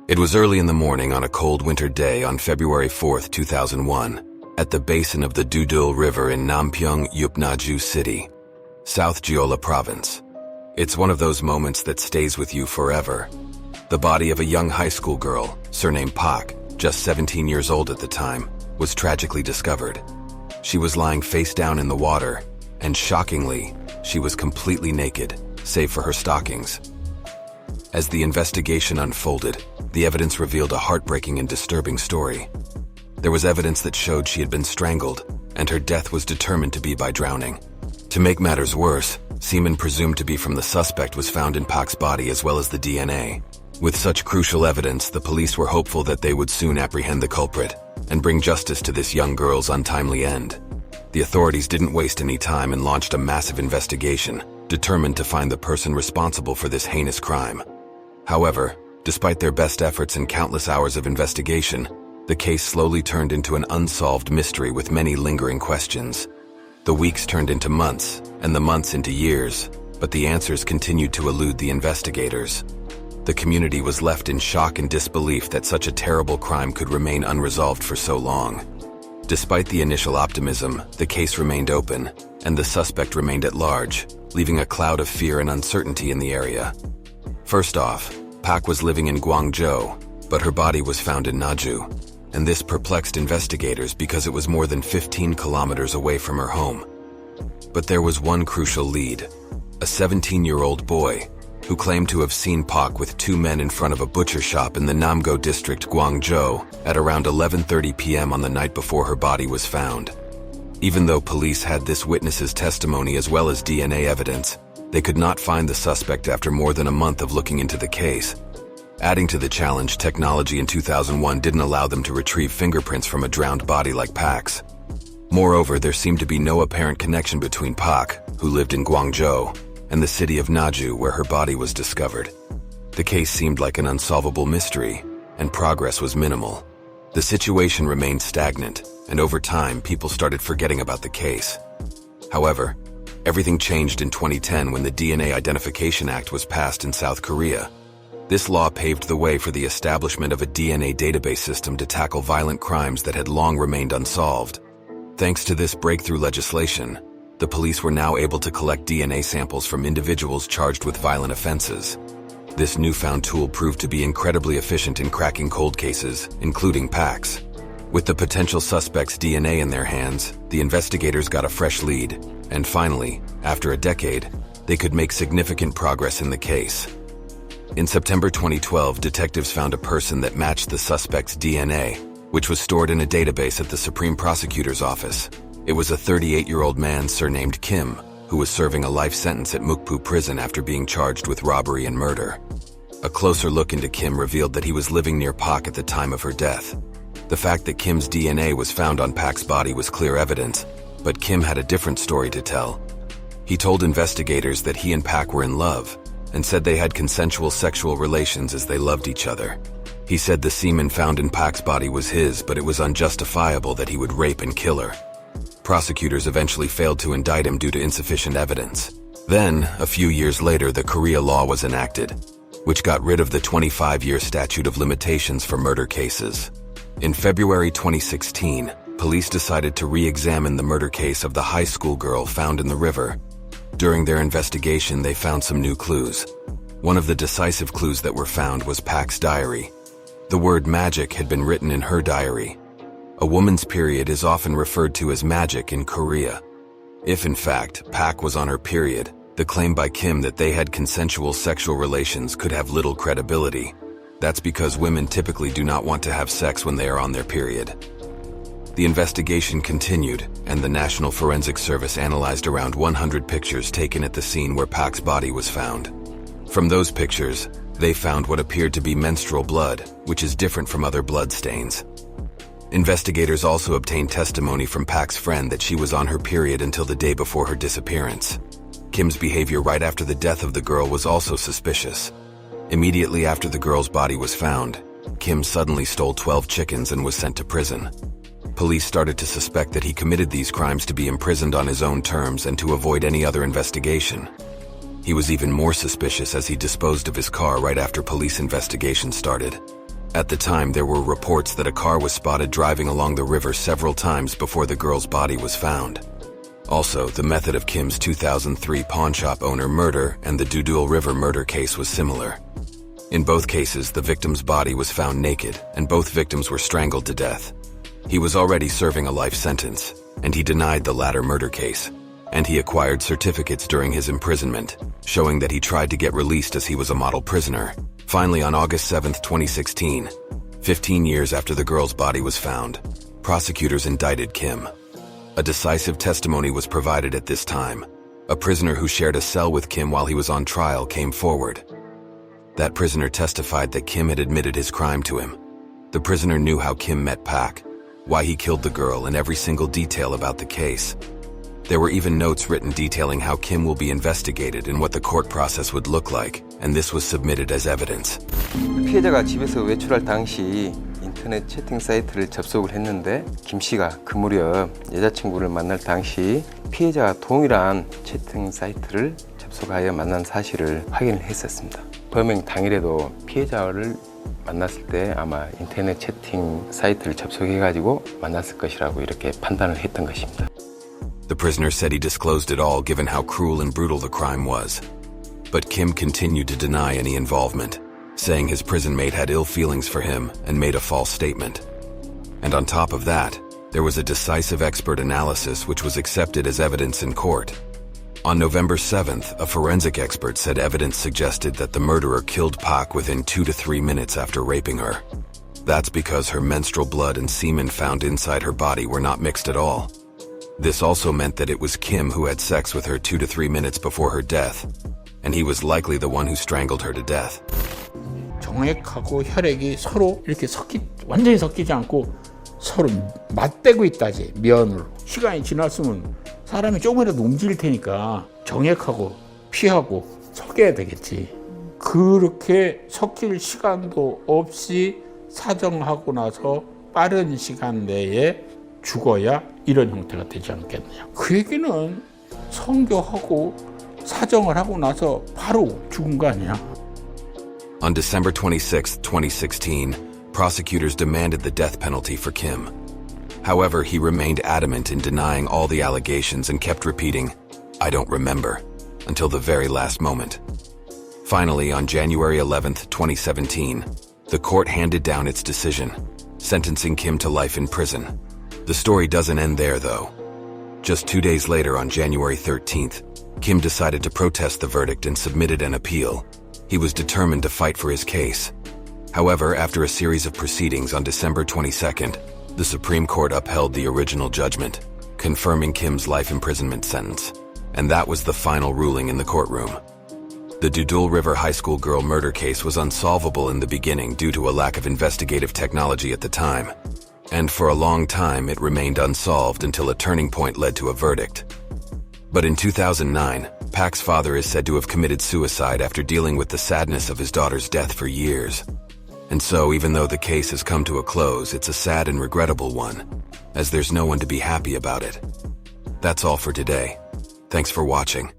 It was early in the morning on a cold winter day on February 4, 2001, at the basin of the Deulgang River in Nampyeong, Upnaju City, South Jeolla Province. It's one of those moments that stays with you forever. The body of a young high school girl, surnamed Pak, just 17 years old at the time, was tragically discovered. She was lying face down in the water, and shockingly, she was completely naked, save for her stockings. As the investigation unfolded, the evidence revealed a heartbreaking and disturbing story. There was evidence that showed she had been strangled, and her death was determined to be by drowning. To make matters worse, semen presumed to be from the suspect was found in Pak's body as well as the DNA. With such crucial evidence, the police were hopeful that they would soon apprehend the culprit and bring justice to this young girl's untimely end. The authorities didn't waste any time and launched a massive investigation, determined to find the person responsible for this heinous crime. However, despite their best efforts and countless hours of investigation, the case slowly turned into an unsolved mystery with many lingering questions. The weeks turned into months, and the months into years, but the answers continued to elude the investigators. The community was left in shock and disbelief that such a terrible crime could remain unresolved for so long. Despite the initial optimism, the case remained open, and the suspect remained at large, leaving a cloud of fear and uncertainty in the area. First off, Pak was living in Guangzhou, but her body was found in Naju, and this perplexed investigators because it was more than 15 kilometers away from her home. But there was one crucial lead: a 17-year-old boy who claimed to have seen Pak with two men in front of a butcher shop in the Namgo district, Guangzhou, at around 11:30 p.m. on the night before her body was found. Even though police had this witness's testimony as well as DNA evidence, they could not find the suspect after more than a month of looking into the case. Adding to the challenge, technology in 2001 didn't allow them to retrieve fingerprints from a drowned body like Pak's. Moreover, there seemed to be no apparent connection between Pak, who lived in Guangzhou, and the city of Naju where her body was discovered. The case seemed like an unsolvable mystery, and progress was minimal. The situation remained stagnant, and over time, people started forgetting about the case. However, everything changed in 2010 when the DNA Identification Act was passed in South Korea. This law paved the way for the establishment of a DNA database system to tackle violent crimes that had long remained unsolved. Thanks to this breakthrough legislation, the police were now able to collect DNA samples from individuals charged with violent offenses. This newfound tool proved to be incredibly efficient in cracking cold cases, including Pak's. With the potential suspect's DNA in their hands, the investigators got a fresh lead, and finally, after a decade, they could make significant progress in the case. In September 2012, detectives found a person that matched the suspect's DNA, which was stored in a database at the Supreme Prosecutor's Office. It was a 38-year-old man surnamed Kim, who was serving a life sentence at Mukpu prison after being charged with robbery and murder. A closer look into Kim revealed that he was living near Pak at the time of her death. The fact that Kim's DNA was found on Pak's body was clear evidence, but Kim had a different story to tell. He told investigators that he and Pak were in love, and said they had consensual sexual relations as they loved each other. He said the semen found in Pak's body was his, but it was unjustifiable that he would rape and kill her. Prosecutors eventually failed to indict him due to insufficient evidence. Then, a few years later, the Korea law was enacted, which got rid of the 25-year statute of limitations for murder cases. In February 2016, police decided to re-examine the murder case of the high school girl found in the river. During their investigation, they found some new clues. One of the decisive clues that were found was Pak's diary. The word magic had been written in her diary. A woman's period is often referred to as magic in Korea. If in fact, Pak was on her period, the claim by Kim that they had consensual sexual relations could have little credibility. That's because women typically do not want to have sex when they are on their period. The investigation continued, and the National Forensic Service analyzed around 100 pictures taken at the scene where Pak's body was found. From those pictures, they found what appeared to be menstrual blood, which is different from other blood stains. Investigators also obtained testimony from Pak's friend that she was on her period until the day before her disappearance. Kim's behavior right after the death of the girl was also suspicious. Immediately after the girl's body was found, Kim suddenly stole 12 chickens and was sent to prison. Police started to suspect that he committed these crimes to be imprisoned on his own terms and to avoid any other investigation. He was even more suspicious as he disposed of his car right after police investigation started. At the time, there were reports that a car was spotted driving along the river several times before the girl's body was found. Also, the method of Kim's 2003 pawnshop owner murder and the Deulgang River murder case was similar. In both cases, the victim's body was found naked, and both victims were strangled to death. He was already serving a life sentence, and he denied the latter murder case. And he acquired certificates during his imprisonment, showing that he tried to get released as he was a model prisoner. Finally, on August 7, 2016, 15 years after the girl's body was found, prosecutors indicted Kim. A decisive testimony was provided at this time. A prisoner who shared a cell with Kim while he was on trial came forward. That prisoner testified that Kim had admitted his crime to him. The prisoner knew how Kim met Pak, why he killed the girl, and every single detail about the case. There were even notes written detailing how Kim will be investigated and what the court process would look like, and this was submitted as evidence. 피해자가 집에서 외출할 당시 인터넷 채팅 사이트를 접속을 했는데 김 씨가 그 무렵 여자친구를 만날 당시 피해자와 동일한 채팅 사이트를 접속하여 만난 사실을 확인을 했었습니다. 범행 당일에도 피해자를 만났을 때 아마 인터넷 채팅 사이트를 접속해가지고 만났을 것이라고 이렇게 판단을 했던 것입니다. The prisoner said he disclosed it all given how cruel and brutal the crime was. But Kim continued to deny any involvement, saying his prison mate had ill feelings for him and made a false statement. And on top of that, there was a decisive expert analysis which was accepted as evidence in court. On November 7th, a forensic expert said evidence suggested that the murderer killed Pak within 2 to 3 minutes after raping her. That's because her menstrual blood and semen found inside her body were not mixed at all. This also meant that it was Kim who had sex with her 2 to 3 minutes before her death, and he was likely the one who strangled her to death. 정액하고 혈액이 서로 이렇게 완전히 섞이지 않고 서로 맞대고 있다지, 면으로. 시간이 지났으면 사람이 조금이라도 움직일 테니까 정액하고 피하고 섞여야 되겠지. 그렇게 섞일 시간도 없이 사정하고 나서 빠른 시간 내에 죽어야 이런 형태가 되지 않겠느냐. 그 얘기는 성교하고 사정을 하고 나서 바로 죽은 거 아니야. On December 26, 2016, prosecutors demanded the death penalty for Kim. However, he remained adamant in denying all the allegations and kept repeating, "I don't remember," until the very last moment. Finally, on January 11, 2017, the court handed down its decision, sentencing Kim to life in prison. The story doesn't end there, though. Just 2 days later, on January 13th, Kim decided to protest the verdict and submitted an appeal. He was determined to fight for his case. However, after a series of proceedings on December 22nd, the Supreme Court upheld the original judgment, confirming Kim's life imprisonment sentence. And that was the final ruling in the courtroom. The Deulgang River High School girl murder case was unsolvable in the beginning due to a lack of investigative technology at the time. And for a long time, it remained unsolved until a turning point led to a verdict. But in 2009, Pak's father is said to have committed suicide after dealing with the sadness of his daughter's death for years. And so, even though the case has come to a close, it's a sad and regrettable one, as there's no one to be happy about it. That's all for today. Thanks for watching.